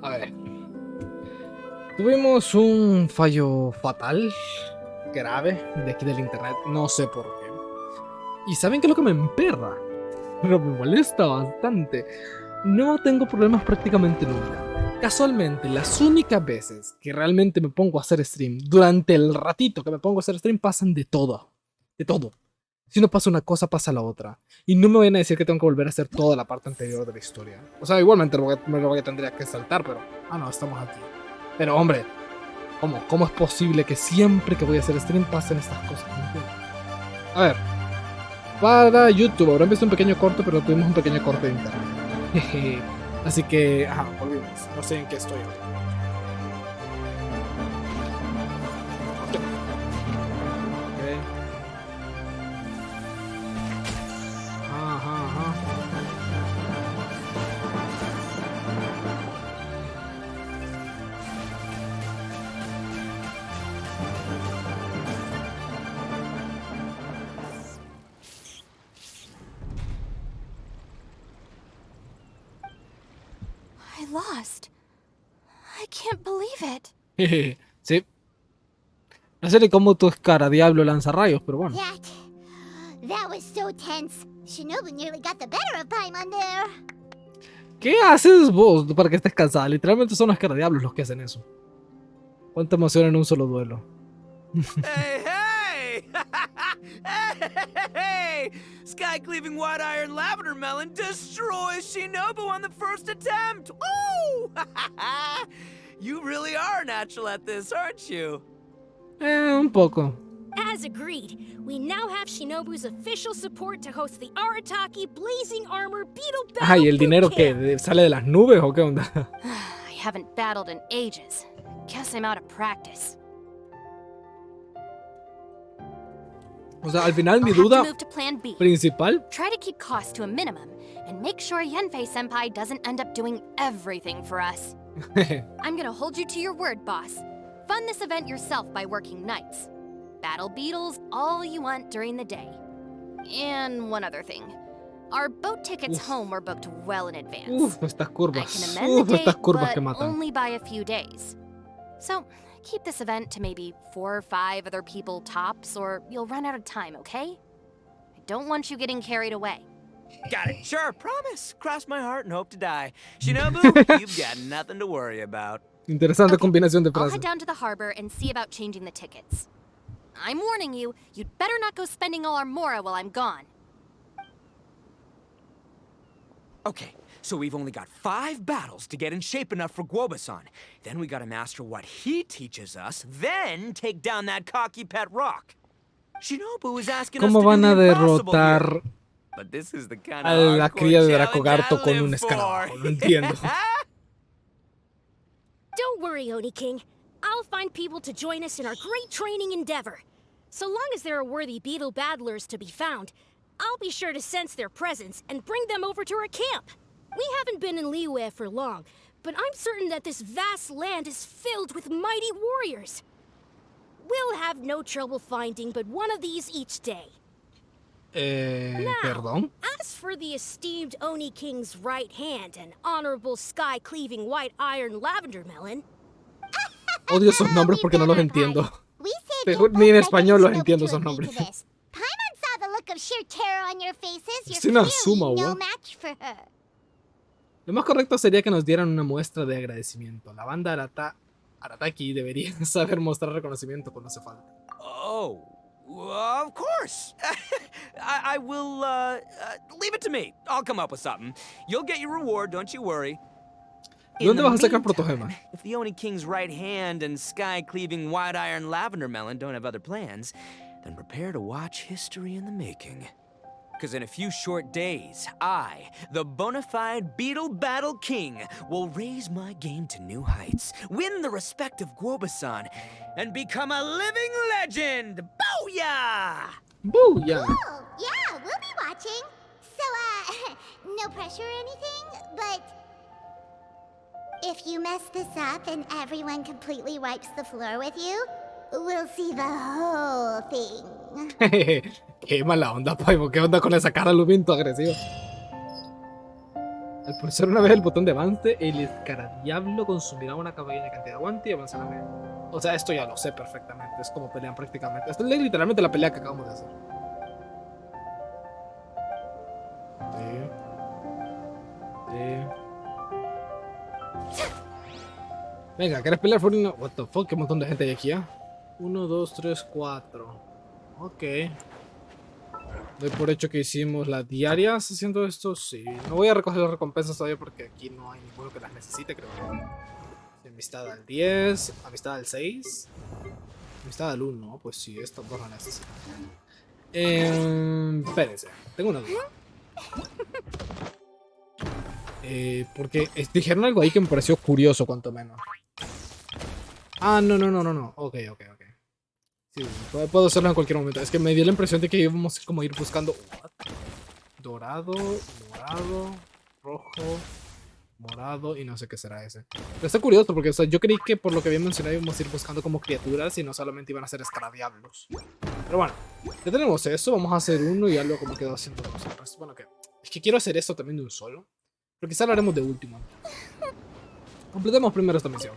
A ver. Tuvimos un fallo fatal, grave, de aquí del internet. No sé por qué. ¿Y saben qué es lo que me emperra? Pero me molesta bastante. No tengo problemas prácticamente nunca. Casualmente, las únicas veces que realmente me pongo a hacer stream, durante el ratito que me pongo a hacer stream, pasan de todo. De todo. Si no pasa una cosa, pasa la otra. Y no me vayan a decir que tengo que volver a hacer toda la parte anterior de la historia. O sea, igualmente me lo tendría que saltar, pero... Ah, no, estamos aquí. Pero, hombre, ¿cómo es posible que siempre que voy a hacer stream pasen estas cosas? No entiendo. A ver. Para YouTube, habrán visto un pequeño corto, pero tuvimos un pequeño corte de internet. Así que, ajá, volvimos. No sé en qué estoy ahora. I lost. I can't believe it. Sí. No sé ni cómo tu Escaradiablo lanza rayos, pero bueno. That was so tense. Shinobu nearly got the better of Paimon there. ¿Qué haces vos para que estés cansada? Literalmente son los Escaradiablos los que hacen eso. Cuánta emoción en un solo duelo. Hey, hey! Hey! Sky cleaving white iron lavender melon destroys Shinobu on the first attempt. Woo! You really are natural at this, aren't you? Un poco. As agreed, we now have Shinobu's official support to host the Arataki Blazing Armor Beetle Battle. Ay, ¿el dinero que sale de las nubes o qué onda? I haven't battled in ages. Guess I'm out of practice. O sea, al final mi duda principal. Try to keep costs to a minimum and make sure Yanfei-senpai doesn't end up doing everything for us. I'm gonna hold you to your word, boss. Fund this event yourself by working nights. Battle beetles all you want during the day. And one other thing. Our boat tickets home were booked well in advance. Estas curvas. I can amend the date, curvas que but matan. only by a few days. So, keep this event to maybe 4 or 5 other people tops, or you'll run out of time, okay? I don't want you getting carried away. Got it. Sure, promise. Cross my heart and hope to die. Shinobu, you've got nothing to worry about. Interesante combinación de I'll frases. head down to the harbor and see about changing the tickets. I'm warning you, you'd better not go spending all our mora while I'm gone. Okay, so we've only got 5 battles to get in shape enough for Guoba-san. Then we gotta master what he teaches us, then take down that cocky pet rock. Shinobu is asking us to ¿Cómo do van a the impossible here. derrotar But this is the kind a of la hardcore cría de challenge Dracogarto I con live un for. escarabajo? No entiendo. Don't worry, Oni King. I'll find people to join us in our great training endeavor. So long as there are worthy beetle battlers to be found, I'll be sure to sense their presence and bring them over to our camp. We haven't been in Liyue for long, but I'm certain that this vast land is filled with mighty warriors. We'll have no trouble finding but one of these each day. Perdón. As for the esteemed Oni King's right hand and honorable sky-cleaving white iron lavender melon... Odio esos nombres porque no los entiendo. Ni en español los entiendo esos nombres. Paimon saw the look of sheer terror on your faces. Es You're una clearly suma, no ¿no? match for her. Lo más correcto sería que nos dieran una muestra de agradecimiento. La banda Arataki debería saber mostrar reconocimiento cuando hace falta. Oh, of course. I will, leave it to me. I'll come up with something. You'll get your reward, don't you worry. ¿De dónde vas a sacar protogema? If the Oni King's right hand and sky-cleaving white iron lavender melon don't have other plans, then prepare to watch history in the making. Because in a few short days, I, the bona fide Beetle Battle King, will raise my game to new heights, win the respect of Guoba-san, and become a living legend! Booyah! ¡Booyah! Oh, yeah, we'll be watching. So, no pressure or anything, but... if you mess this up and everyone completely wipes the floor with you, we'll see the whole thing. Qué mala onda, Paimo. ¿Qué onda con esa cara Luminto agresiva? Al pulsar una vez el botón de avance, el Escaradiablo consumirá una pequeña cantidad de aguante y avanzará. O sea, esto ya lo sé perfectamente. Es como pelean prácticamente. Esto es literalmente la pelea que acabamos de hacer. Sí. Venga, ¿quieres pelear por uno? What the fuck, qué montón de gente hay aquí, ¿eh? 1, 2, 3, 4. Ok. Doy por hecho que hicimos las diarias haciendo esto. Sí. No voy a recoger las recompensas todavía porque aquí no hay ninguno que las necesite, creo que. Amistad al 10, amistad al 6, amistad al 1. Pues sí, estos dos las necesitan. Espérense, tengo una duda. Porque dijeron algo ahí que me pareció curioso, cuanto menos. Ah, no. Ok. Sí, puedo hacerlo en cualquier momento. Es que me dio la impresión de que íbamos como a ir buscando dorado, morado, rojo, morado y no sé qué será ese. Pero está curioso porque, o sea, yo creí que por lo que había mencionado íbamos a ir buscando como criaturas y no solamente iban a ser escaradiablos. Pero bueno, ya tenemos eso. Vamos a hacer uno y ya luego me quedo haciendo dos. Bueno, que es que quiero hacer esto también de un solo. Pero quizá lo haremos de último. Completemos primero esta misión.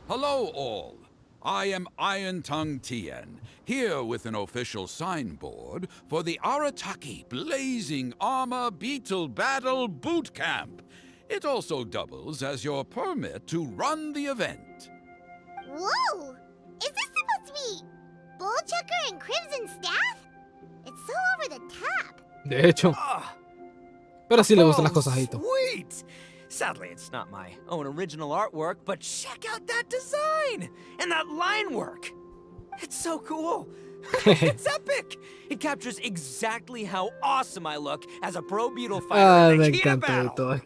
Hello, all. I am Iron Tongue Tien, here with an official signboard for the Arataki Blazing Armor Beetle Battle Boot Camp. It also doubles as your permit to run the event. Whoa! Is this supposed to be Bullchucker and Crimson Staff? It's so over the top. De hecho. Pero sí le gustan las cosas ahí. Sweet! Sadly, it's not my own original artwork, but check out that design! And that line work! It's so cool! It's epic! It captures exactly how awesome I look as a pro beetle fighter in a heat of battle.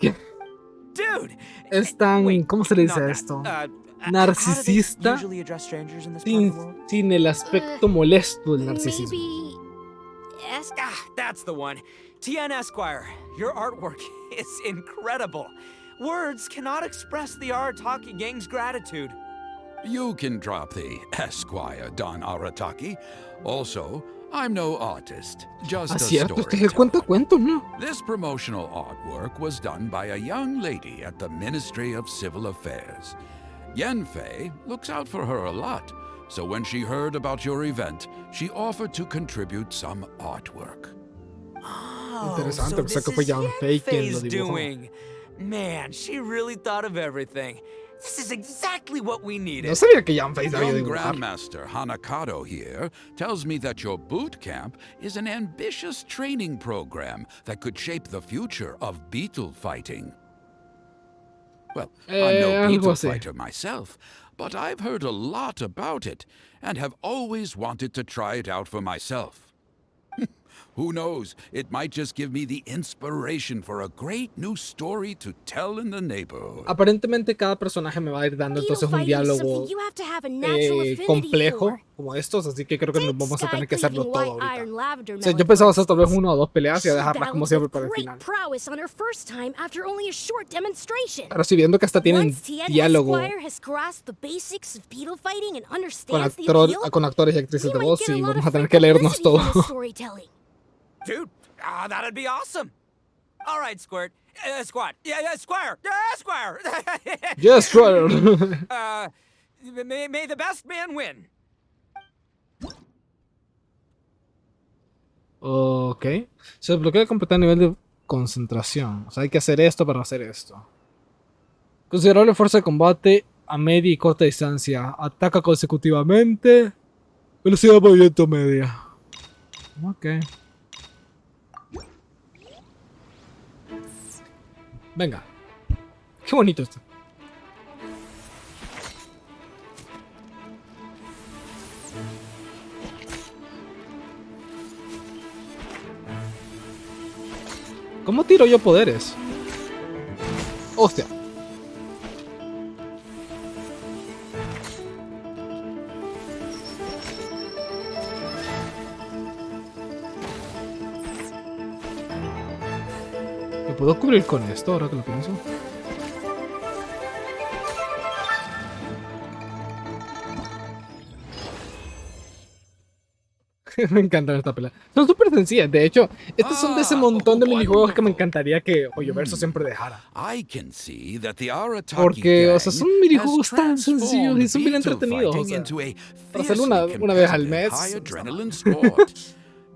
Dude! Es tan... Wait, ¿cómo se le dice not esto? that. Narcisista sin el aspecto molesto del narcisismo. Maybe ESTA? That's the one. Tien Esquire, your artwork is incredible. Words cannot express the Arataki gang's gratitude. You can drop the Esquire, Don Arataki. Also, I'm no artist, just a cierto, este es el storyteller. cuento, ¿no? This promotional artwork was done by a young lady at the Ministry of Civil Affairs. Yenfei looks out for her a lot, so when she heard about your event, she offered to contribute some artwork. Interesante, So pensé que this fue is Yenfei quien lo Yenfei's dibujó. doing. Man, she really thought of everything. This is exactly what we needed. No sabía que Yenfei sabía Young dibujar. Grandmaster Hanakato here tells me that your boot camp is an ambitious training program that could shape the future of beetle fighting. Well, I'm no algo beetle así. fighter myself, but I've heard a lot about it and have always wanted to try it out for myself. Who knows, it might just give me the inspiration for a great new story to tell in the neighborhood. Aparentemente cada personaje me va a ir dando entonces un diálogo complejo como estos, así que creo que nos vamos a tener que hacerlo todo ahorita. O sea, yo pensaba hacer tal vez una o dos peleas y a dejarlas como siempre para el final. Pero sí, viendo que hasta tienen diálogo con actores y actrices de voz, y vamos a tener que leernos todo. Dude, that'd be awesome. All right, Squirt. Squad. Yeah, Squire. Yeah, Squire. Yes, Squire. May the best man win. Ok. Se desbloquea completar el nivel de concentración. O sea, hay que hacer esto para hacer esto. Considerable fuerza de combate a media y corta distancia. Ataca consecutivamente. Velocidad de movimiento media. Ok. Venga. Qué bonito esto. ¿Cómo tiro yo poderes? Hostia. ¿Me puedo cubrir con esto ahora que lo pienso? Me encantan esta pelea. Son súper sencillas. De hecho, estos son de ese montón de minijuegos que me encantaría que Hoyoverso siempre dejara. I can see that the Arataki Porque, o sea, gang son minijuegos has tan sencillos y son bien transformed entretenidos. O beetle sea, fighting into a para hacerlo fiercely una vez al mes. competitive, high adrenaline sport.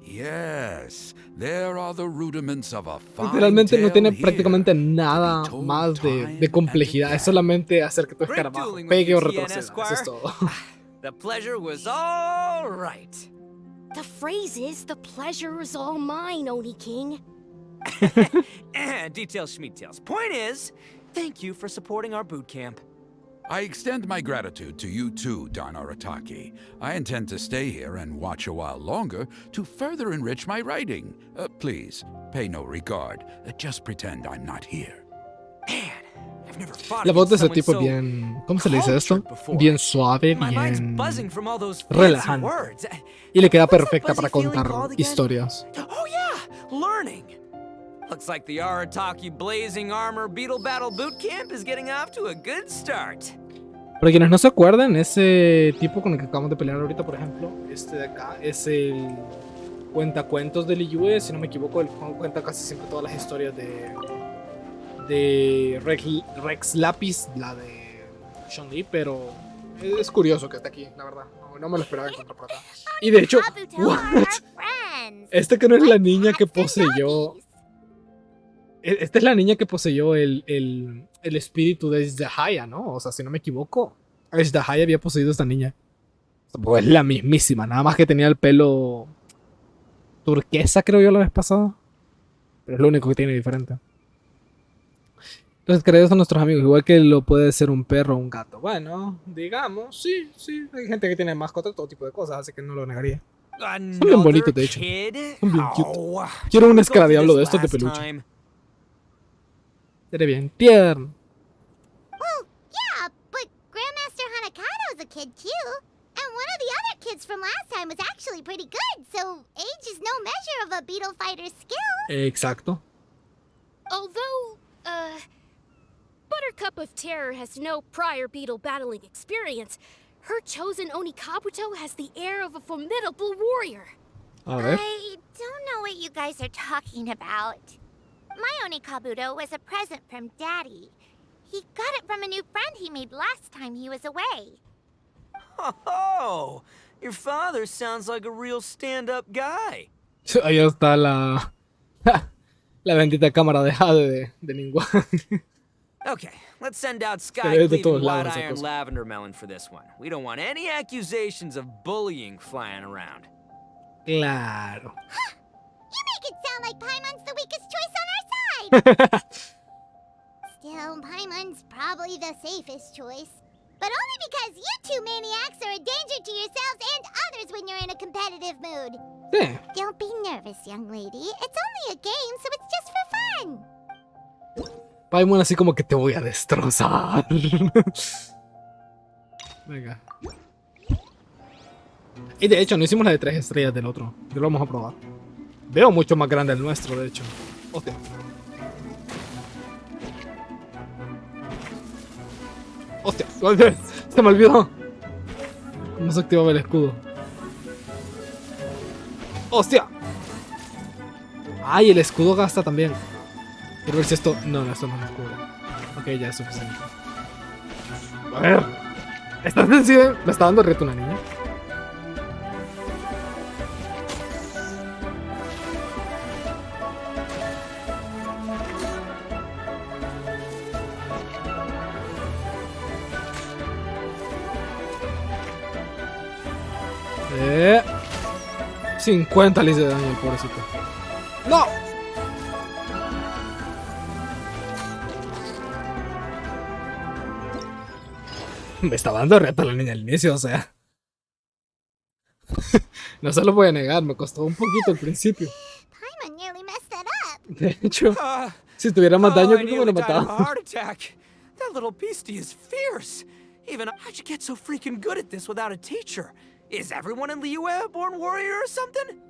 Yes, there are the rudiments of a fine Literalmente no tiene tale prácticamente here, nada to be told más time de complejidad. and Es solamente hacer que tu Great escarabajo dueling with pegue you, o TN retroceda. Eso es Esquire. todo. The pleasure was all right. The phrase is, the pleasure is all mine, Oni King. Details, schmeetails. Point is, thank you for supporting our boot camp. I extend my gratitude to you too, Don Arataki. I intend to stay here and watch a while longer to further enrich my writing. Please, pay no regard. Just pretend I'm not here. Man, I've never fought La voz de ese against tipo someone so bien... ¿Cómo se le dice esto? cultured before. Bien suave, My mind's bien buzzing from all those fancy relajante. words. Y le queda What's that perfecta buzzy para feeling contar called again? historias. Oh yeah, learning. Looks like the Arataki Blazing Armor Beetle Battle Boot Camp is getting off to a good start. Para quienes no se acuerdan, ese tipo con el que acabamos de pelear ahorita, por ejemplo, este de acá, es el cuentacuentos del IUE, si no me equivoco, él cuenta casi siempre todas las historias de Rex Lapis, la de Chun-Li, pero es curioso que esté aquí, la verdad. No me lo esperaba encontrar por acá. Y de hecho, Kabuto what? are our friends. Esta que no es la niña que Cats and poseyó. doggies. Esta es la niña que poseyó el espíritu de Esdahaya, ¿no? O sea, si no me equivoco, Esdahaya había poseído a esta niña. Pues es la mismísima, nada más que tenía el pelo turquesa, creo yo, la vez pasada. Pero es lo único que tiene diferente. Los escaradiablos son nuestros amigos, igual que lo puede ser un perro o un gato. Bueno, digamos, sí. Hay gente que tiene mascota, todo tipo de cosas, así que no lo negaría. Son bien bonitos, de hecho. Son bien cute. Quiero un escaradiablo de estos de peluche. Seré bien tierno. Well, yeah, but Grandmaster Hanakado's a kid too. And one of the other kids from last time was actually pretty good, so age is no measure of a beetle fighter's skill. Exacto. Although, Buttercup of Terror has no prior beetle battling experience, her chosen Oni Kabuto has the air of a formidable warrior. A ver. I don't know what you guys are talking about. My Oni Kabuto was a present from Daddy. He got it from a new friend he made last time he was away. Oh, your father sounds like a real stand-up guy. Ahí está la bendita cámara de Jade de Ningguang. Okay, let's send out ve Sky de Cleaving todos Wide lados esa Iron cosa. Lavender Melon for this one. We don't want any accusations of bullying flying around. Claro. You make it sound like Paimon's the weakest choice on our side. Still, Paimon's probably the safest choice. But only because you two maniacs are a danger to yourselves and others when you're in a competitive mood. Sí. Don't be nervous, young lady. It's only a game, so it's just for fun. Paimon así como que te voy a destrozar. Venga. Y de hecho, no hicimos la de 3 estrellas del otro. Ya lo vamos a probar. Veo mucho más grande el nuestro, de hecho. Hostia. Hostia. Se me olvidó. ¿Cómo se activaba el escudo? Hostia. Ay, el escudo gasta también. Quiero ver si esto... No, esto no es escudo. Ok, ya es suficiente. A ver. ¿Estás sencillo? ¿Me está dando reto una niña? Eh... 50 le hice daño al pobrecito. ¡No! Me estaba dando reto la niña al inicio, o sea. No se lo voy a negar, me costó un poquito al principio. Paimon nearly messed that up. De hecho, si tuviera más daño, creo que me lo died of a mataba. heart attack. That little beastie is fierce. Even how'd you get so freaking good at this without a teacher? Is everyone in Liyue a born warrior or something?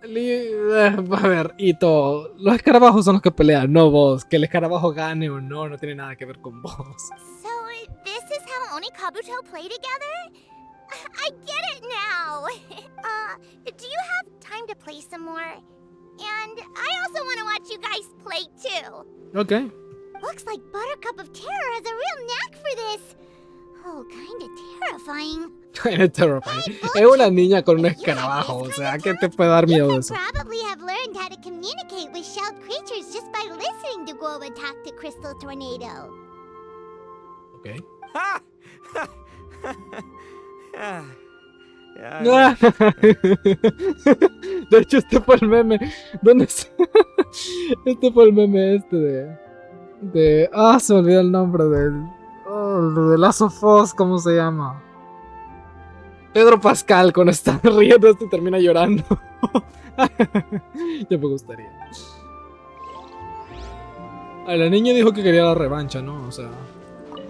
A ver, Ito, los escarabajos son los que pelean, no vos. Que el escarabajo gane o no, no tiene nada que ver con vos. So, this is how Oni Kabuto play together? I get it now. Do you have time to play some more? And I also want to watch you guys play too. Ok. Looks like Buttercup of Terror has a real knack for this. Oh, kinda terrifying. Kinda terrifying. Es una niña con un escarabajo, o sea, ¿qué te puede dar miedo de eso? Probably have learned how to communicate with shelled creatures just by listening to Guoba talk to Crystal Tornado. Ok. Ha! De hecho, este fue el meme. ¿Dónde está? Este fue el meme de. Se me olvidó el nombre de Last of Us, ¿cómo se llama? Pedro Pascal, cuando está riendo y termina llorando. Ya me gustaría. La niña dijo que quería la revancha, ¿no? O sea,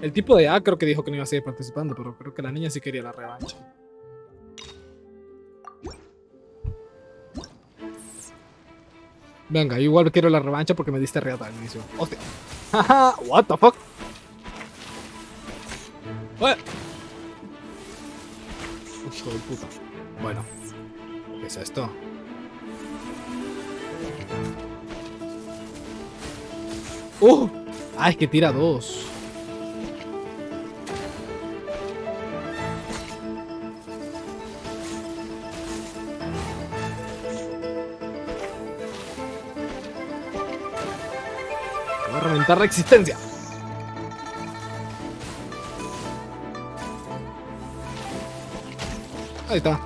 el tipo de A creo que dijo que no iba a seguir participando, pero creo que la niña sí quería la revancha. Venga, yo igual quiero la revancha porque me diste reata al inicio. ¡Hostia! ¡Jaja! ¿What the fuck? ¡Uy! Hijo de puta. Bueno. ¿Qué es esto? Es que tira dos. Voy a reventar la existencia. Ahí está.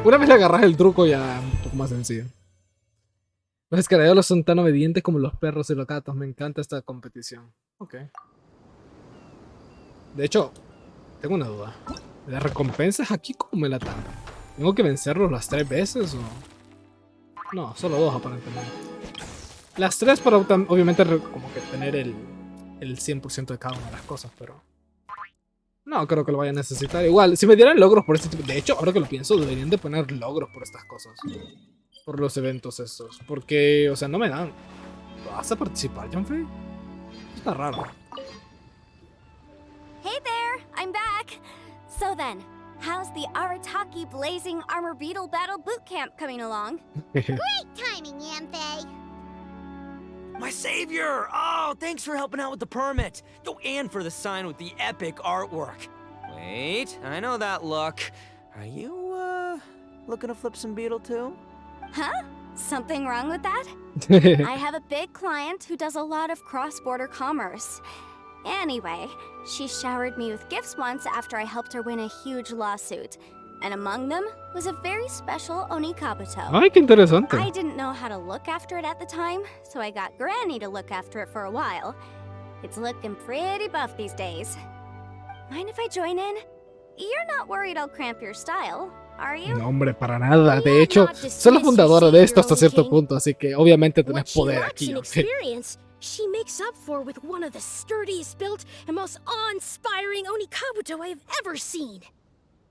Una vez le agarras el truco ya un poco más sencillo. Los escaradiablos son tan obedientes como los perros y los gatos. Me encanta esta competición. Ok. De hecho, tengo una duda. ¿Las recompensas aquí cómo me la dan? ¿Tengo que vencerlos las 3 veces o...? No, solo 2 aparentemente. Las 3 para obviamente como que tener el 100% de cada una de las cosas, pero... No creo que lo vaya a necesitar. Igual, si me dieran logros por este tipo... De hecho, ahora que lo pienso, deberían de poner logros por estas cosas. Por los eventos estos. Porque, o sea, no me dan. ¿Vas a participar, Janfei? Está raro. Hey there, I'm back. So then, how's the Arataki Blazing Armor Beetle Battle Bootcamp coming along? Great timing, Yanfei. My savior! Oh, thanks for helping out with the permit. Oh, and for the sign with the epic artwork. Wait, I know that look. Are you, looking to flip some beetle too? Huh? Something wrong with that? I have a big client who does a lot of cross-border commerce. Anyway, she showered me with gifts once after I helped her win a huge lawsuit. And among them was a very special Onikabuto. Ay, qué interesante. I didn't know how to look after it at the time, so I got Granny to look after it for a while. It's looking pretty buff these days. Mind if I join in? You're not worried I'll cramp your style, are you? No, hombre, para nada. De hecho, soy la fundadora de esto hasta cierto punto, así que obviamente tenés poder aquí. She makes up for with one of the sturdiest built and most awe-inspiring Onikabuto I have ever seen.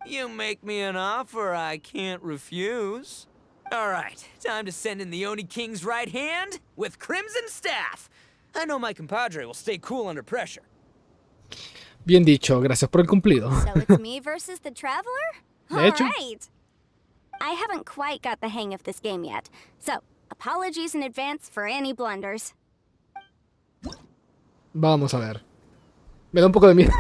You make me an offer I can't refuse. All right, time to send in the Oni King's right hand with Crimson Staff. I know my compadre will stay cool under pressure. Bien dicho, gracias por el cumplido. So it's me versus the Traveler? De hecho. All right. I haven't quite got the hang of this game yet, so apologies in advance for any blunders. Vamos a ver. Me da un poco de miedo.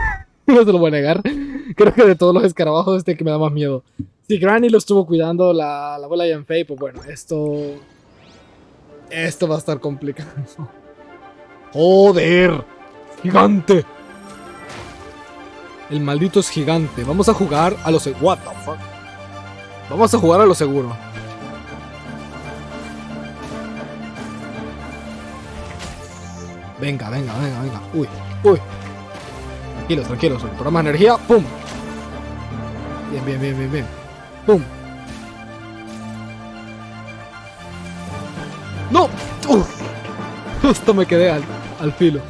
No se lo voy a negar. Creo que de todos los escarabajos este que me da más miedo. Si Granny lo estuvo cuidando la abuela Yanfei, pues bueno, esto va a estar complicado. ¡Joder! ¡Gigante! El maldito es gigante. Vamos a jugar a lo seguro. What the fuck? Vamos a jugar a lo seguro. Venga, venga, venga, venga. Uy, uy. Tranquilos, tranquilos. Programa de energía. ¡Pum! Bien, bien, bien, bien, bien. ¡Pum! ¡No! ¡Uf! Justo me quedé al filo.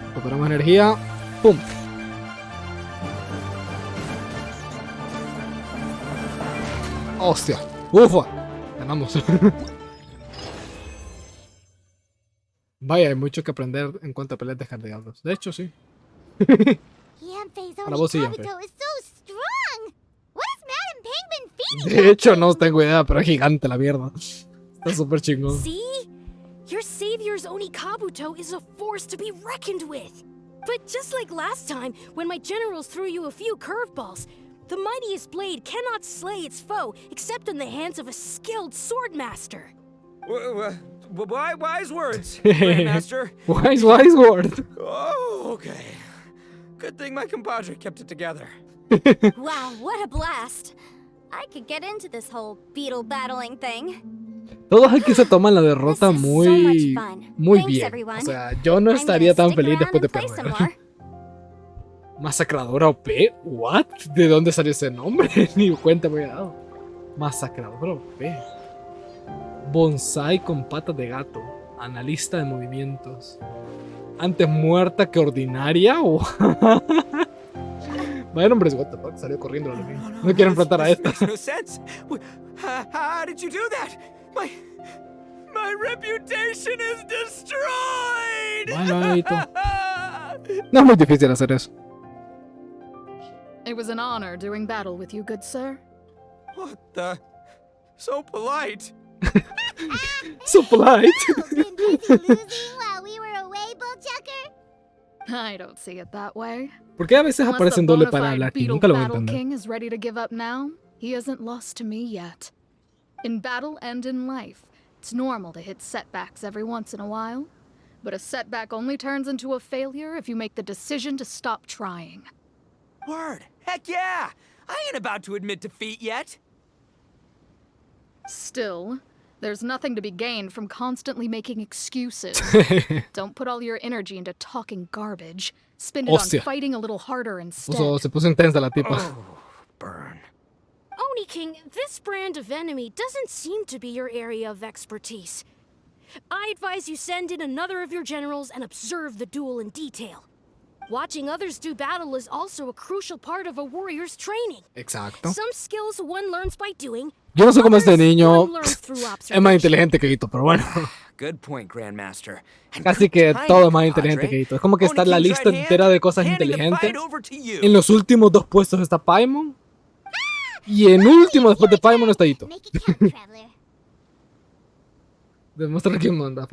Recuperamos energía. ¡Pum! ¡Hostia! ¡Ufa! Ganamos. Vaya, hay mucho que aprender en cuanto a peleas de Escaradiablos. De hecho, sí. Yanfei's Para vos sí, Yanfei. Kabuto is so strong. What is Madam Penguin feeding De that hecho, thing? no tengo idea, pero es gigante la mierda. Está súper chingón. See? Your savior's Onikabuto is a force to be reckoned with. But just like last time, when my generals threw you a few curveballs, the mightiest blade cannot slay its foe except in the hands of a skilled swordmaster. Wise words, Grandmaster. Wise word. Oh, okay. Good thing my compadre kept it together. Wow, what a blast. I could get into this whole beetle battling thing. Todos aquí se toman la derrota This is so muy, much fun. muy Thanks, bien. everyone. O sea, yo no I'm estaría gonna tan stick feliz around después de and play some perder. more. Masacradora OP, what? ¿De dónde salió ese nombre? Ni cuenta me había dado. Masacradora OP. Bonsai con patas de gato. Analista de movimientos. Antes muerta que ordinaria. Vaya nombres, what the fuck, salió corriendo. No quiero enfrentar a esta. Makes no sense. How did you do that? My reputation is destroyed. Malito. No es muy difícil hacer eso. It was an honor doing battle with you, good sir. What the? So polite. So polite. Been busy losing while we were away, Bullchucker? I don't see it that way. ¿Por qué a veces Unless aparecen the doble bona para fide hablar? Y beetle nunca lo voy a battle entender. king is ready to give up now, he isn't lost to me yet. In battle and in life, it's normal to hit setbacks every once in a while. But a setback only turns into a failure if you make the decision to stop trying. Word. Heck yeah. I ain't about to admit defeat yet. Still, there's nothing to be gained from constantly making excuses. Don't put all your energy into talking garbage. Spend it Hostia. on fighting a little harder instead. Se puso intensa la tipa. Oh, burn. Oni King, this brand of enemy doesn't seem to be your area of expertise. I advise you send in another of your generals and observe the duel in detail. Watching others do battle is also a crucial part of a warrior's training. Exacto. Some skills one learns by doing. Yo no sé cómo este others niño one learns through es más observation. inteligente que Hito, pero bueno. Good point, Grandmaster. And Casi good que timing, todo es más compadre. inteligente que Hito. Es como que está Oni la King's lista right entera hand, de cosas handing the inteligentes. fight over to you. En los últimos dos puestos está Paimon. Y en último, después de Paimon, está Hito. Make it count, Traveler. Demostrar quién manda.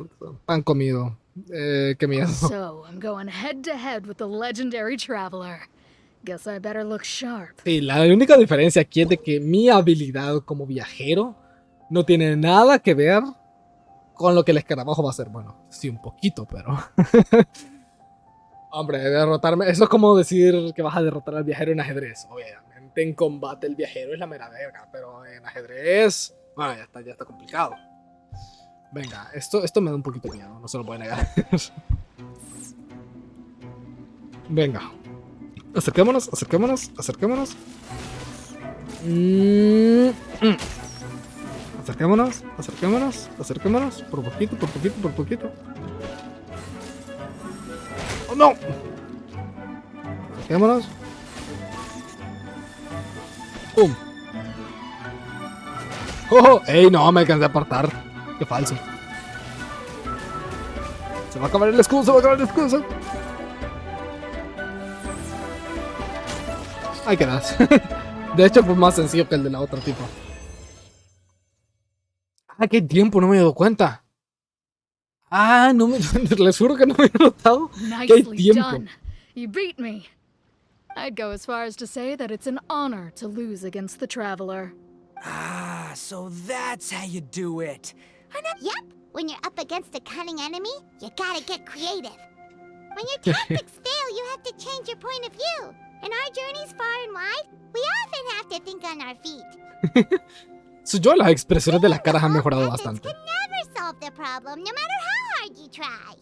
Pan comido. Qué miedo. So, I'm going head to head with the legendary traveler. Guess I better look sharp. Sí, la única diferencia aquí es de que mi habilidad como viajero no tiene nada que ver con lo que el escarabajo va a hacer. Bueno, sí, un poquito, pero... Hombre, derrotarme... Eso es como decir que vas a derrotar al viajero en ajedrez. Obviamente en combate el viajero es la mera verga, pero en ajedrez... Bueno, ya está complicado. Venga, esto me da un poquito de miedo, no se lo voy a negar. Venga. Acerquémonos. Acerquémonos. Por poquito. ¡Oh, no! Acerquémonos. ¡Pum! ¡Oh! ¡Ey, no! Me alcancé a apartar. ¡Qué falso! Se va a acabar el escudo, Ahí quedas. De hecho, fue más sencillo que el de la otra tipa. Ah, qué tiempo, no me he dado cuenta. Ah, no me... Les juro que no me he notado que hay Nicely tiempo. done. You beat me. I'd go as far as to say that it's an honor to lose against the traveler. Ah, so that's how you do it. Yep, when you're up against a cunning enemy, you gotta get creative. When your tactics fail, you have to change your point of view. In our journeys far and wide, we often have to think on our feet. Las expresiones de las caras han mejorado bastante. Can never solve the problem, no matter how hard you try.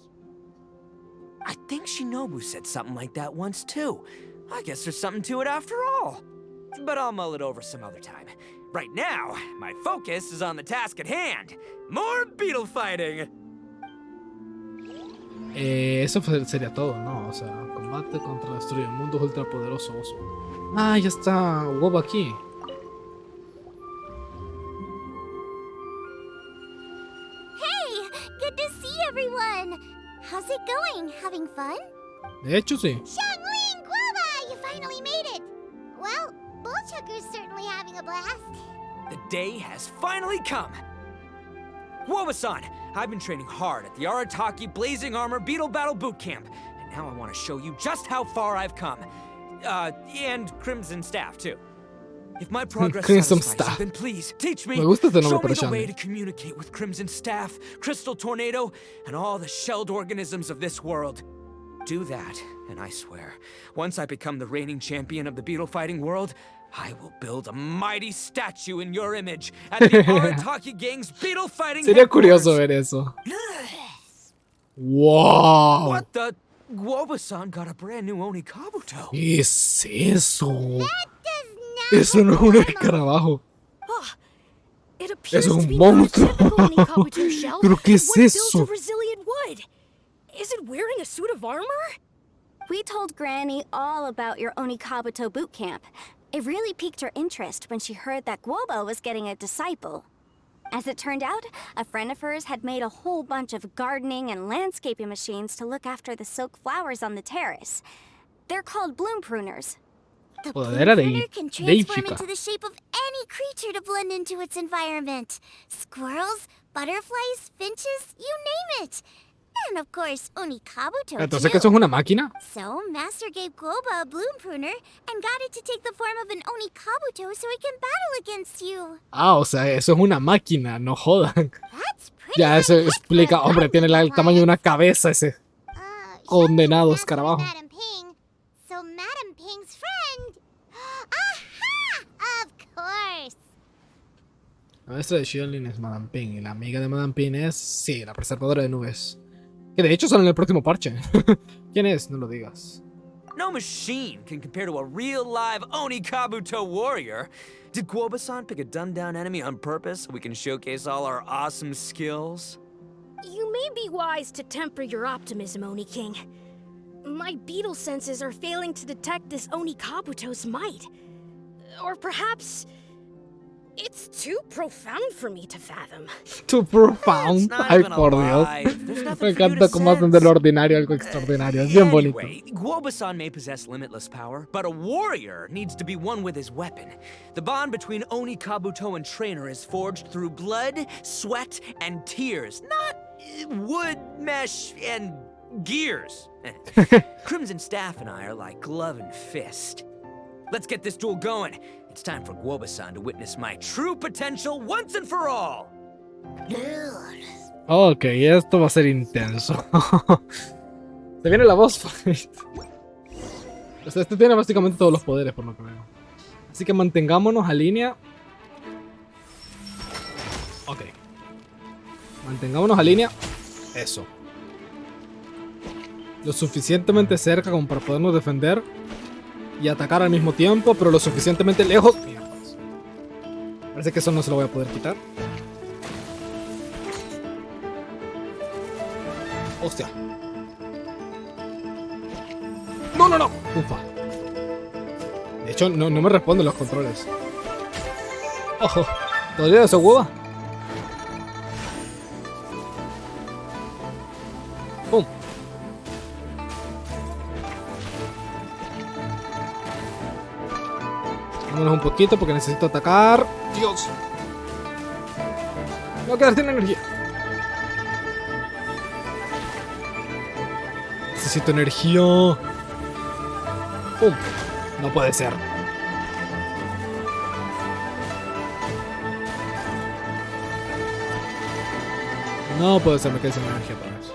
I think Shinobu said something like that once too. I guess there's something to it after all. But I'll mull it over some other time. Right now, my focus is on the task at hand. More beetle fighting. Eso sería todo, ¿no? O sea, combate contra destruye mundos ultrapoderosos. Ah, ya está Wob aquí. Hey, good to see everyone. How's it going? Having fun? De hecho, sí. Xiangling Guoba, finally made it! Well, Bullchucker's certainly having a blast. The day has finally come! Woba-san, I've been training hard at the Arataki Blazing Armor Beetle Battle Boot Camp, and now I want to show you just how far I've come. And Crimson Staff, too. If my progress Crimson satisfies you, Staff. then please, teach me, Me gusta este nombre show me para the way Shani. to communicate with Crimson Staff, Crystal Tornado, and all the shelled organisms of this world. Do that, and I swear, once I become the reigning champion of the beetle fighting world, I will build a mighty statue in your image at the Arataki Gang's beetle fighting Sería headquarters. curioso ver eso. ¡Wow! What the? Woba-san got a brand new Oni Kabuto. ¿Qué es eso? That does not Eso no es un look normal. escarabajo. It appears Es to un be not a monstruo. typical Onikabuto shell, ¿Pero qué es but built eso? of resilient wood. Is it wearing a suit of armor? We told Granny all about your Onikabuto boot camp. It really piqued her interest when she heard that Guobo was getting a disciple. As it turned out, a friend of hers had made a whole bunch of gardening and landscaping machines to look after the silk flowers on the terrace. They're called bloom pruners. The Joder, Pruner can de transform chica. into the shape of any creature to blend into its environment. Squirrels, butterflies, finches, you name it. And of course, Onikabuto Entonces, ¿que too. eso es una máquina? So, Master gave Guoba a bloom pruner and got it to take the form of an Onikabuto so it can battle against you. Ah, o sea, eso es una máquina, no jodan. That's pretty Ya, eso high-tech for explica, a hombre, tiene el Kabuto tamaño de una plant. cabeza ese. Condenado escarabajo. Madam Ping, so Madam Ping's friend. Aha! Of course. La maestra de Shielding es Madame Ping y la amiga de Madame Ping es, sí, la preservadora de nubes. Que de hecho sale en el próximo parche. ¿Quién es? No lo digas. No machine can compare to a real live Oni Kabuto warrior. Did Guoba-san pick a dumbed-down enemy on purpose so we can showcase all our awesome skills? You may be wise to temper your optimism, Oni King. My beetle senses are failing to detect this Onikabuto's might. Or perhaps it's too profound for me to fathom. Too profound. It's not Ay, even por Dios. alive. There's Me nothing for you encanta to cómo hacen sense. de lo ordinario algo extraordinario. Es bien bonito. Anyway, Guoba-san may possess limitless power, but a warrior needs to be one with his weapon. The bond between Oni Kabuto and trainer is forged through blood, sweat, and tears, not wood, mesh, and gears. Crimson Staff and I are like glove and fist. Let's get this duel going. It's time for Guoba-san to witness my true potential once and for all. Ok, esto va a ser intenso. Se viene la boss fight. O sea, este tiene básicamente todos los poderes, por lo que veo. Así que mantengámonos a línea. Ok. Mantengámonos a línea. Eso. Lo suficientemente cerca como para podernos defender y atacar al mismo tiempo, pero lo suficientemente lejos. Mierdas. Parece que eso no se lo voy a poder quitar. Hostia. No, no, no. Ufa. De hecho, no me responden los controles. Ojo. ¿Podría de esa hueva? Pum. Vámonos un poquito porque necesito atacar. Dios. Me voy a quedar sin energía. Necesito energía. ¡Pum! No puede ser. No puede ser, me quedé sin energía otra vez.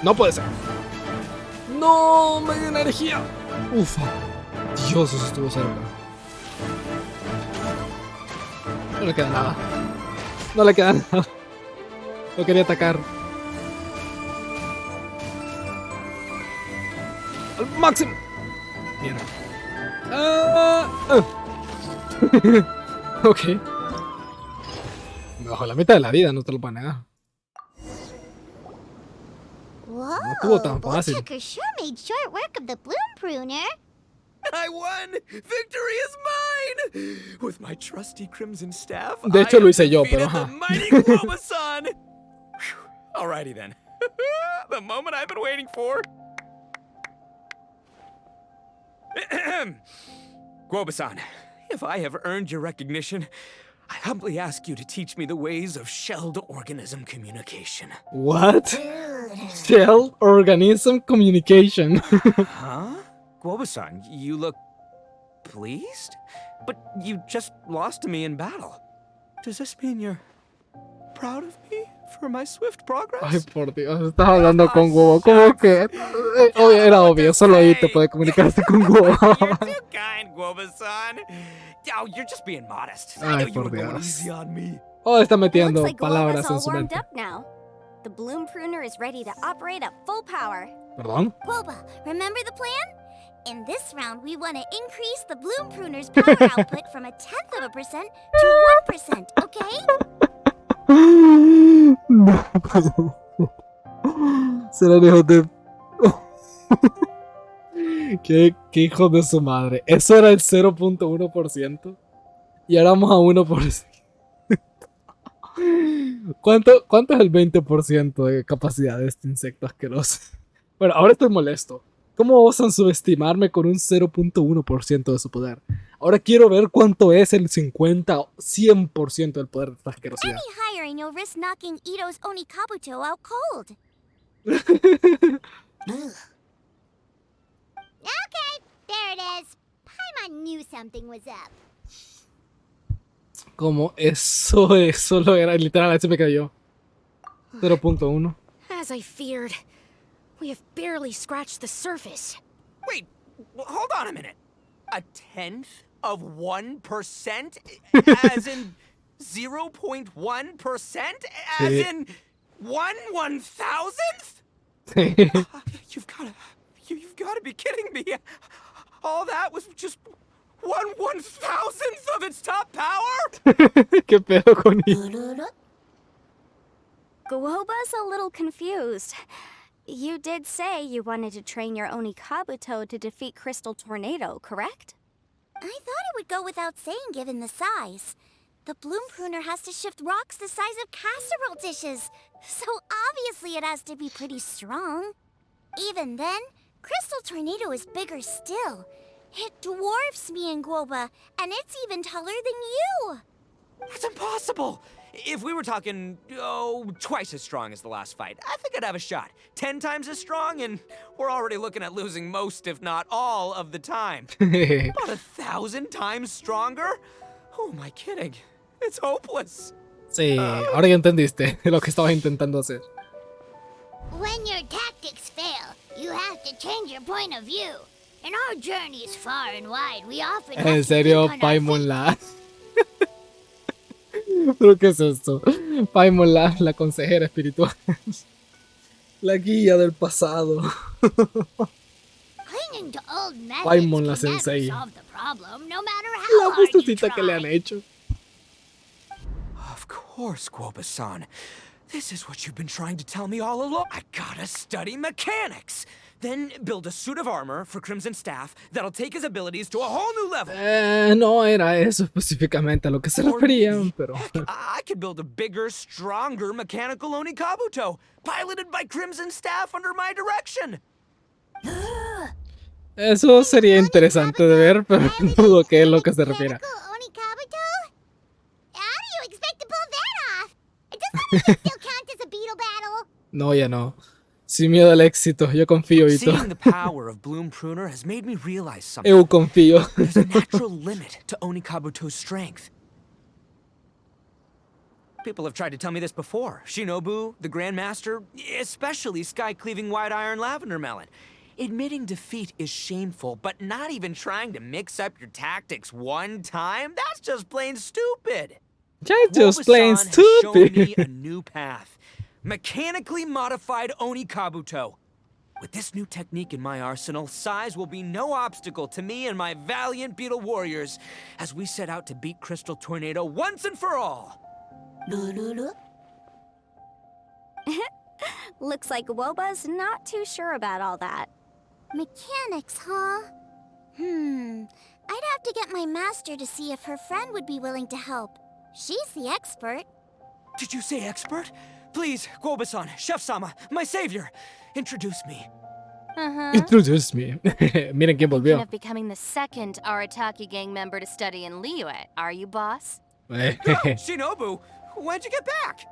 No puede ser. No, me dio energía. Ufa. Dios, eso estuvo cerca. No le queda nada. No le queda nada. Lo quería atacar. Al máximo. Bien. Ok. Me bajó la mitad de la vida, no te lo puedo negar. Whoa, estuvo tan fácil. Bullchucker sure made short work of the bloom pruner. I won! Victory is mine! With my trusty Crimson Staff, De hecho, I lo have hice yo, defeated pero the ajá. mighty Guoba-san! Alrighty then. The moment I've been waiting for. Guoba-san, if I have earned your recognition, I humbly ask you to teach me the ways of shelled organism communication. What? Shell organism communication. Huh? Guoba-san, you look pleased? But you just lost to me in battle. Does this mean you're proud of me for my swift progress? Ay, por Dios, estás hablando con Guoba. ¿Cómo que? Era obvio, solo ahí te puede comunicarse con Guoba. You're too kind, Guoba-san. Oh, you're just being modest. I know Ay, you por were going Dios. easy on me. Oh, está Looks metiendo like palabras Guoba's en all su warmed mente. up now. The bloom pruner is ready to operate at full power. ¿Perdón? Guoba, remember the plan? In this round, we want to increase the bloom pruner's power output from 0.1% to 1%, okay? No. Serán hijos de... ¿Qué hijo de su madre? Eso era el 0.1%. Y ahora vamos a 1%. ¿Cuánto es el 20% de capacidad de este insecto asqueroso? Bueno, ahora estoy molesto. ¿Cómo osan subestimarme con un 0.1% de su poder? Ahora quiero ver cuánto es el 50 o 100% del poder de esta asquerosidad. Any higher and you'll risk knocking Ito's Oni Kabuto out cold. Okay, there it is. Paimon knew something was up. Como eso lo era, literal, se me cayó. 0.1. As I feared, we have barely scratched the surface. Wait, hold on a minute. 1/10 of 1%? As in 0.1%? As Sí. in 1/1000th? Sí. You've got to be kidding me. All that was just 1/1000th of its top power? ¿Qué pedo con él? Guoba's a little confused. You did say you wanted to train your Oni Kabuto to defeat Crystal Tornado, correct? I thought it would go without saying given the size. The bloom pruner has to shift rocks the size of casserole dishes, so obviously it has to be pretty strong. Even then, Crystal Tornado is bigger still. It dwarfs me and Guoba, and it's even taller than you. That's impossible. If we were talking, twice as strong as the last fight, I think I'd have a shot. 10 times as strong, and we're already looking at losing most, if not all, of the time. About 1,000 times stronger? Who am I kidding? It's hopeless. Sí, ahora ya entendiste lo que estabas intentando hacer. When your tactics fail, you have to change your point of view. In our journeys far and wide, we often have En to serio, think on our Paimon feet. la... ¿Pero qué es esto? Paimon la consejera espiritual. La guía del pasado. Clinging to old methods Paimon la can never sensei. solve the problem, no matter how La hard you postecita que le han try. hecho. Of course, Guoba-san. This is what you've been trying to tell me all along. I gotta study mechanics. Then build a suit of armor for Crimson Staff that'll take his abilities to a whole new level. No era eso específicamente a lo que se Or referían, maybe, pero... heck, I could build a bigger, stronger mechanical Oni Kabuto, piloted by Crimson Staff under my direction. Eso sería interesante de ver, pero dudo que es lo que se refiere. Mechanical Oni Kabuto? How do you expect to pull that off? Does that even still count as a beetle battle? No, ya no. Sin miedo al éxito, yo confío y todo. Seeing the power of Bloom Pruner has made me realize something. Eu confío. There's a natural limit to Oni Kabuto's strength. People have tried to tell me this before. Shinobu, the Grandmaster, especially Sky-Cleaving White Iron Lavender Melon. Admitting defeat is shameful, but not even trying to mix up your tactics one time? That's just plain stupid. Just plain Guoba-san has shown me stupid. a new path. Mechanically modified Oni Kabuto. With this new technique in my arsenal, size will be no obstacle to me and my valiant beetle warriors as we set out to beat Crystal Tornado once and for all. Looks like Guoba's not too sure about all that. Mechanics, huh? I'd have to get my master to see if her friend would be willing to help. She's the expert. Did you say expert? Please, Guoba-san, Chef-sama, my savior, introduce me. Introduce me. Miren quién Thinking volvió. of becoming the second Arataki gang member to study in Liyue, are you, boss? Shinobu, when'd you get back?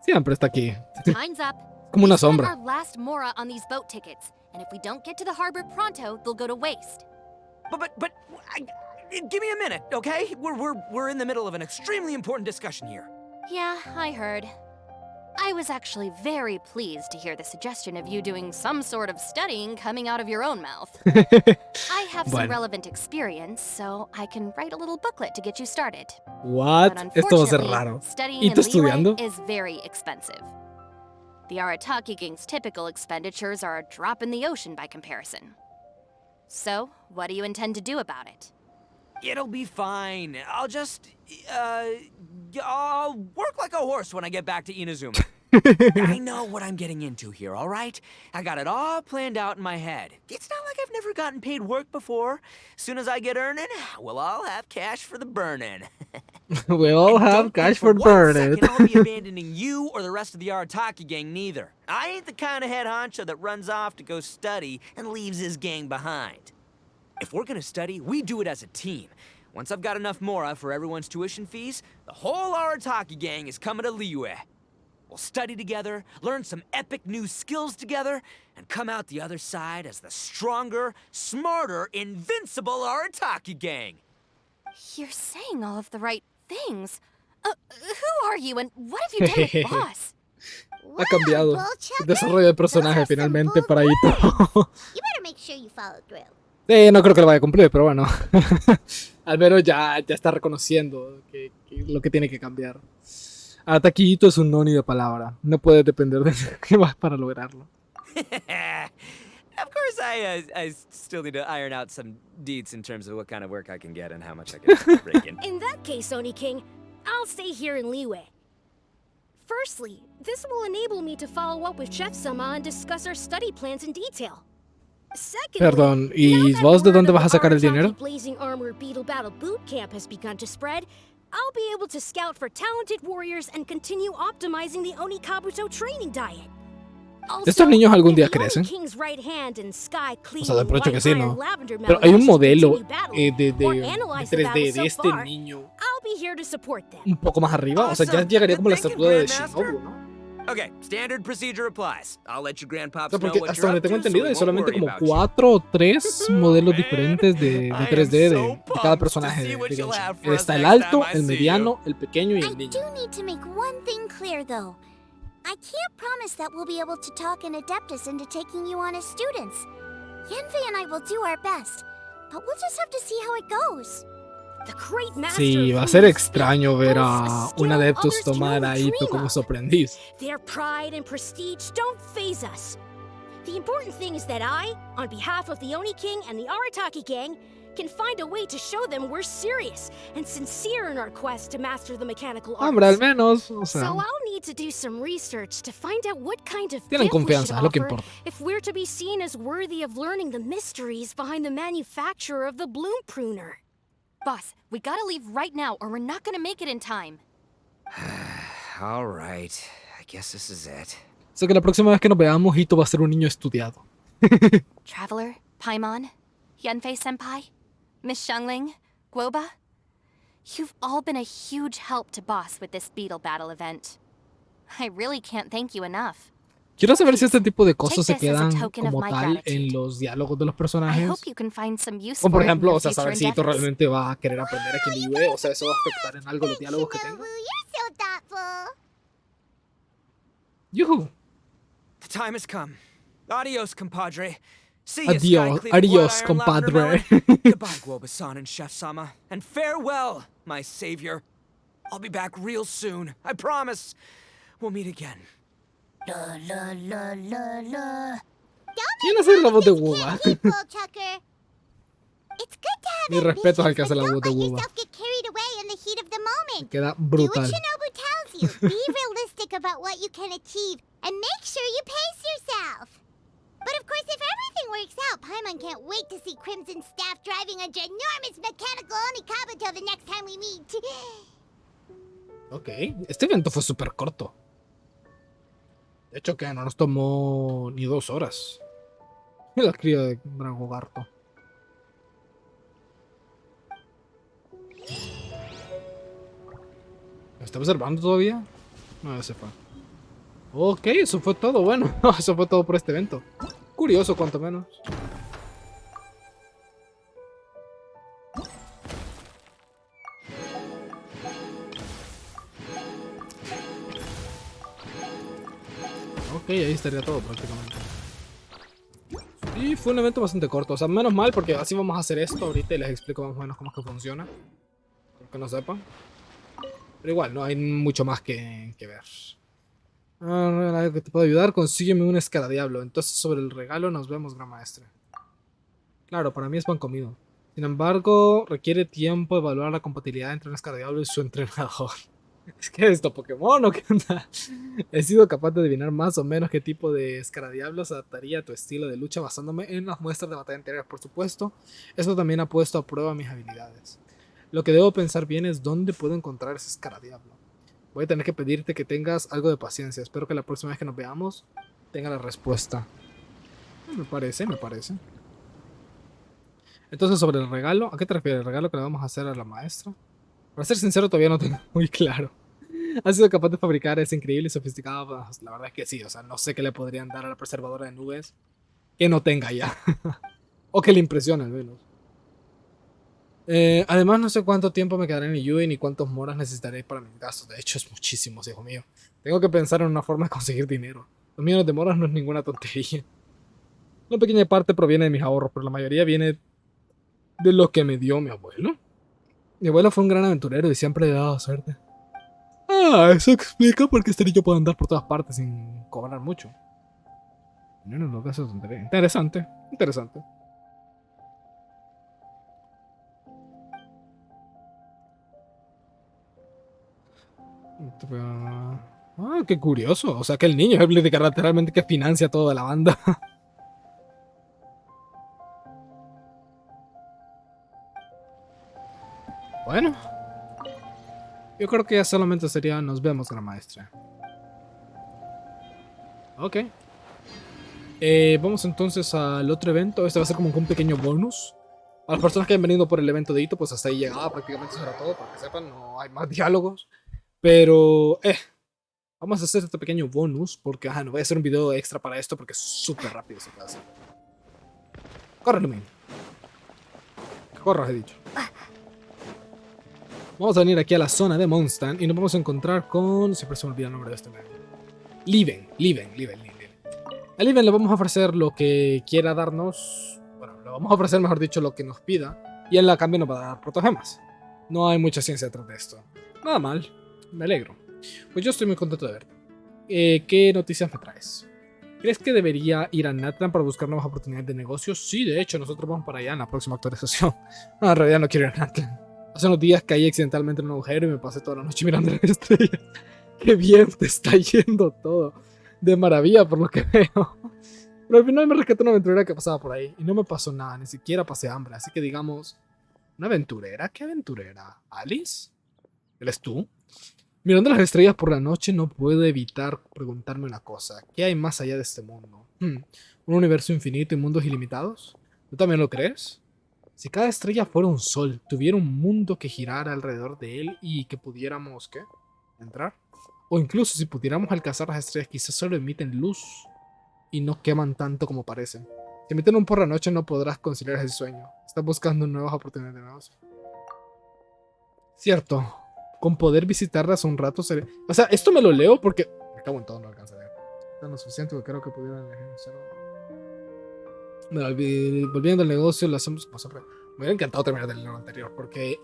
Siempre está aquí. Time's up. Como una We spent sombra. our last mora on these boat tickets, and if we don't get to the harbor pronto, they'll go to waste. Give me a minute, okay? We're in the middle of an extremely important discussion here. Yeah, I heard. I was actually very pleased to hear the suggestion of you doing some sort of studying coming out of your own mouth. I have some Bueno. relevant experience, so I can write a little booklet to get you started. What? But Esto va a ser unfortunately, raro. studying ¿Y in tú estudiando? Liyue is very expensive. The Arataki gang's typical expenditures are a drop in the ocean by comparison. So, what do you intend to do about it? It'll be fine. I'll just, I'll work like a horse when I get back to Inazuma. I know what I'm getting into here, all right? I got it all planned out in my head. It's not like I've never gotten paid work before. Soon as I get earning, we'll all have cash for the burning. We all have cash for burning. I'll be abandoning you or the rest of the Arataki gang neither. I ain't the kind of head honcho that runs off to go study and leaves his gang behind. If we're gonna study, we do it as a team. Once I've got enough mora for everyone's tuition fees, the whole Arataki gang is coming to Liyue. We'll study together, learn some epic new skills together, and come out the other side as the stronger, smarter, invincible Arataki gang. You're saying all of the right things. Who are you and what have you done with Boss? Ha cambiado. Wow, El desarrollo de personaje Those are some finalmente bold para Ito. You better make sure you follow through. No creo que lo vaya a cumplir, pero bueno. Al menos ya está reconociendo lo que tiene que cambiar. Arataki Ito es un noni de palabra. No puede depender de qué más para lograrlo. Of course, I still need to iron out some deets in terms of what kind of work I can get and how much I can break in. In that case, Oni King, I'll stay here in Liyue. Firstly, this will enable me to follow up with Chef Sama and discuss our study plans in detail. Secondly, Perdón, ¿y now that vos de word dónde of vas a sacar el Arataki dinero? Blazing Armor Beetle Battle Boot Camp has begun to spread, I'll be able to scout for talented warriors and continue optimizing the Oni Kabuto training diet. ¿Estos niños algún día crecen? O sea, de pronto que sí, ¿no? Pero hay un modelo de 3D de este niño un poco más arriba. O sea, ya llegaría como la estatura de Shinobu, ¿no? Okay, standard procedure applies. I'll let your grandpops O sea, know porque what hasta you're donde up tengo to, so entendido we hay won't solamente worry como about you. 4 o 3 modelos diferentes de 3D de so cada pumped personaje to see de what you'll Genshin. have for us Está el next alto, time I el see mediano, el pequeño y I el niño. do need to make one thing clear, though. I can't promise that we'll be able to talk an Adeptus into taking you on as students. Yenfei and I will do our best, but we'll just have to see how it goes. Sí, va a ser extraño ver a un Adeptus tomar a Ito como su aprendiz. Their pride and prestige don't faze us. The important thing is that I, on behalf of the Oni King and the Arataki gang, can find a way to show them we're serious and sincere in our quest to master the mechanical arts. Hombre, al menos, o sea, So I'll need to do some research to find out what kind of tienen gift we confianza, should es lo que offer importa. if we're to be seen as worthy of learning the mysteries behind the manufacture of the bloom pruner. Boss, we gotta leave right now or we're not gonna make it in time. All right, I guess this is it. Sé que la próxima vez que nos veamos, Ito va a ser un niño estudiado. Traveler, Paimon, Yenfei-senpai, Miss Xiangling, Guoba, you've all been a huge help to Boss with this beetle battle event. I really can't thank you enough. Quiero saber si este tipo de cosas se Take this as a quedan token of como my tal gratitude. en los diálogos de los I personajes. hope you can find some use Como por for it in ejemplo, your o sea, saber future si Ito endeavors. realmente va a querer aprender aquí en Liyue. O sea, eso va a afectar en algo los diálogos que Shinobu, tenga. you're so thoughtful. Yuhu. The time has come. Adios, compadre. See ya, Adios, Sky-cleaving adios, Wide Iron Lavender compadre. Melon. Goodbye, Guoba-san and Chef-sama. And farewell, my savior. I'll be back real soon. I promise. We'll meet again. La la la la la. ¿Quién hace la voz de Guoba? It's good to have Mi respeto al que ambitions, hace la but voz de don't let Guoba. yourself get carried away in the heat of the moment. Queda Do what brutal. Shinobu tells you. Be realistic about what you can achieve, and make sure you pace yourself. But of course, if everything works out, Paimon can't wait to see Crimson Staff driving a ginormous mechanical Onikabuto the next time we meet. Ok, este evento fue súper corto. De hecho, que no nos tomó ni 2 horas. La cría de Dragogarto. ¿Me está observando todavía? No, ya se fue. Ok, eso fue todo. Bueno, eso fue todo por este evento. Curioso, cuanto menos. Ok, ahí estaría todo prácticamente. Y fue un evento bastante corto. O sea, menos mal porque así vamos a hacer esto ahorita y les explico más o menos cómo es que funciona. Para que no sepan. Pero igual, no hay mucho más que ver. Ah, que te puedo ayudar, consígueme un escaradiablo. Entonces sobre el regalo nos vemos, gran maestre. Claro, para mí es pan comido. Sin embargo, requiere tiempo evaluar la compatibilidad entre un escaradiablo y su entrenador. ¿Es que esto Pokémon o qué onda? He sido capaz de adivinar más o menos qué tipo de escaradiablo se adaptaría a tu estilo de lucha basándome en las muestras de batalla anteriores, por supuesto. Esto también ha puesto a prueba mis habilidades. Lo que debo pensar bien es dónde puedo encontrar ese escaradiablo. Voy a tener que pedirte que tengas algo de paciencia. Espero que la próxima vez que nos veamos tenga la respuesta. Me parece, me parece. Entonces, sobre el regalo, ¿a qué te refieres? ¿El regalo que le vamos a hacer a la maestra? Para ser sincero, todavía no tengo muy claro. ¿Ha sido capaz de fabricar ese increíble y sofisticado? Pues, la verdad es que sí, o sea, no sé qué le podrían dar a la preservadora de nubes que no tenga ya. O que le impresione al menos. Además, no sé cuánto tiempo me quedaré en Yui ni cuántos moras necesitaré para mis gastos. De hecho, es muchísimo, hijo mío. Tengo que pensar en una forma de conseguir dinero. 2 millones de moras no es ninguna tontería. Una pequeña parte proviene de mis ahorros, pero la mayoría viene de lo que me dio mi abuelo. Mi abuelo fue un gran aventurero y siempre le daba suerte. Ah, eso explica por qué este niño puede andar por todas partes sin cobrar mucho. No, no, no, eso es tontería. Interesante, interesante. Ah, qué curioso. O sea que el niño es el literalmente que financia toda la banda. Bueno, yo creo que ya solamente sería nos vemos, gran maestra. Ok. Vamos entonces al otro evento. Este va a ser como un pequeño bonus. A las personas que han venido por el evento de Hito, pues hasta ahí llegaba. Prácticamente eso era todo. Para que sepan, no hay más diálogos. Pero, vamos a hacer este pequeño bonus. Porque, no voy a hacer un video extra para esto. Porque es súper rápido se puede hacer. Corre, Lumin. Corre, he dicho. Vamos a venir aquí a la zona de Mondstadt y nos vamos a encontrar con... Siempre se me olvida el nombre de este man. Liven. A Liven le vamos a ofrecer lo que quiera darnos. Bueno, le vamos a ofrecer, mejor dicho, lo que nos pida. Y él a cambio nos va a dar protogemas. No hay mucha ciencia detrás de esto. Nada mal. Me alegro. Pues yo estoy muy contento de verte. ¿Qué noticias me traes? ¿Crees que debería ir a Natlan para buscar nuevas oportunidades de negocios? Sí, de hecho, nosotros vamos para allá en la próxima actualización. No, en realidad no quiero ir a Natlan. Hace unos días caí accidentalmente en un agujero y me pasé toda la noche mirando las estrellas. Qué bien te está yendo todo. De maravilla por lo que veo. Pero al final me rescató una aventurera que pasaba por ahí. Y no me pasó nada, ni siquiera pasé hambre. Así que digamos, ¿una aventurera? ¿Qué aventurera? ¿Alice? ¿Eres tú? Mirando las estrellas por la noche no puedo evitar preguntarme una cosa. ¿Qué hay más allá de este mundo? ¿Un universo infinito y mundos ilimitados? ¿Tú también lo crees? Si cada estrella fuera un sol, tuviera un mundo que girara alrededor de él y que pudiéramos, ¿qué? ¿Entrar? O incluso si pudiéramos alcanzar las estrellas, quizás solo emiten luz y no queman tanto como parecen. Si emiten un por la noche no podrás conciliar ese sueño. Estás buscando nuevas oportunidades de negocio. Cierto. Con poder visitarlas un rato sería... O sea, esto me lo leo porque... Me cago en todo, no alcanza a leer. Tan lo suficiente que creo que pudiera elegir un cerdo. Volviendo al negocio, lo hacemos como siempre. Me hubiera encantado terminar del libro anterior porque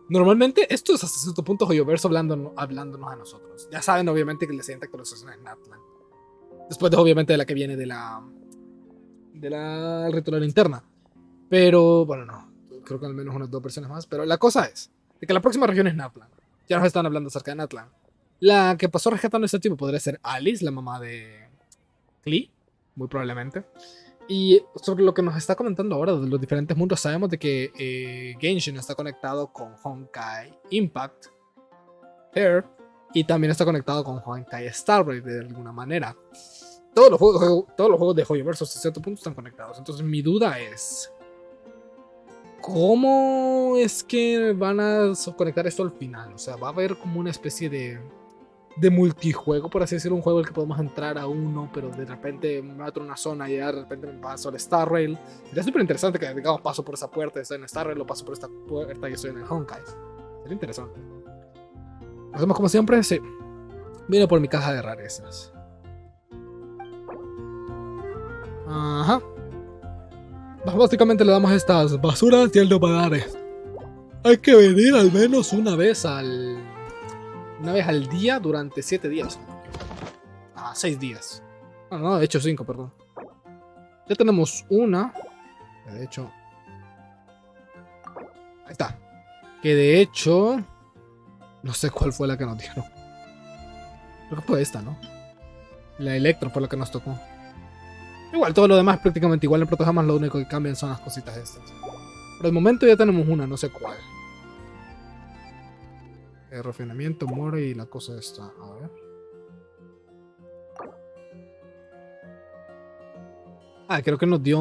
normalmente esto es hasta cierto punto Hoyoverse hablándonos a nosotros. Ya saben obviamente que la siguiente actualización es Natlan. Después obviamente de la que viene de la ritual interna. Pero bueno, no. Creo que al menos unas 2 versiones más. Pero la cosa es de que la próxima región es Natlan. Ya nos están hablando acerca de Natlan. La que pasó rescatando este tipo podría ser Alice, la mamá de Klee, muy probablemente. Y sobre lo que nos está comentando ahora de los diferentes mundos, sabemos de que Genshin está conectado con Honkai Impact, Hair, y también está conectado con Honkai Starbreak de alguna manera. todos los juegos de Hoyoverse hasta cierto punto están conectados. Entonces mi duda es, ¿cómo es que van a conectar esto al final? O sea, va a haber como una especie de multijuego, por así decirlo, un juego en el que podemos entrar a uno, pero de repente me meto a una zona y ya de repente me paso al Star Rail. Sería súper interesante que, digamos, paso por esa puerta y estoy en Star Rail, o paso por esta puerta y estoy en el Honkai. Sería interesante. Hacemos como siempre, sí. Vine por mi caja de rarezas. Ajá. Básicamente le damos estas basuras y el nopalares. Hay que venir al menos una vez al día durante 7 días. 6 días. No, de hecho 5, perdón. Ya tenemos una. De hecho. Ahí está. Que de hecho. No sé cuál fue la que nos dieron. Creo que fue esta, ¿no? La Electro fue la que nos tocó. Igual, todo lo demás prácticamente igual. En Protogemas lo único que cambian son las cositas estas. Por el momento ya tenemos una, no sé cuál. Refinamiento, more y la cosa esta. A ver. Creo que nos dio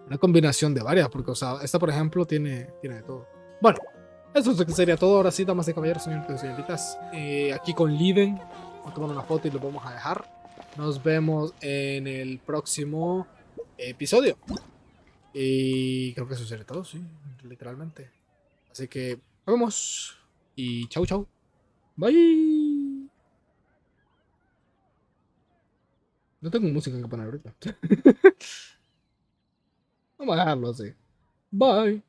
una combinación de varias. Porque, o sea, esta por ejemplo tiene de todo. Bueno, eso sería todo. Ahora sí, damas y caballeros, señoritas y señoritas. Aquí con Liven. Vamos a tomar una foto y lo vamos a dejar. Nos vemos en el próximo episodio. Y creo que eso sería todo, sí, literalmente. Así que nos vemos. Y chau, chau. Bye. No tengo música que poner ahorita. Vamos a dejarlo así. Bye.